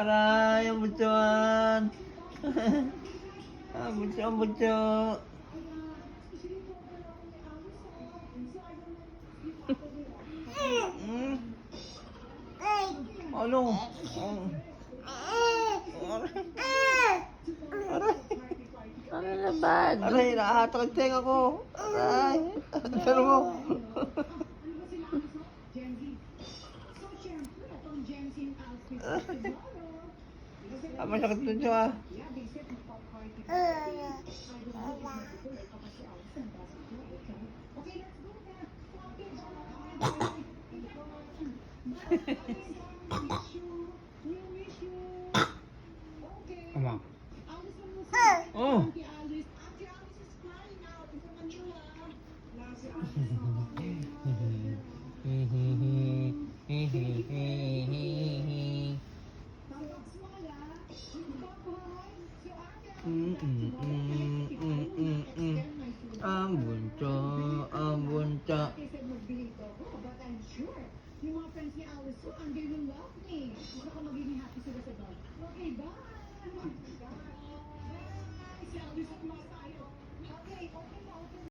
Aray, ang butsuan. Ang butso, ang butso. Hmm? Ano? Aray. Ano naman? Aray, nakahatak tenga ko. Aray. Pero mo. Ang masakit dun siya. Ama. Oh. Ang bunso, ang bunso. Yung mga friends ni Alice, so, they will love me. Baka magiging happy sila sa dog.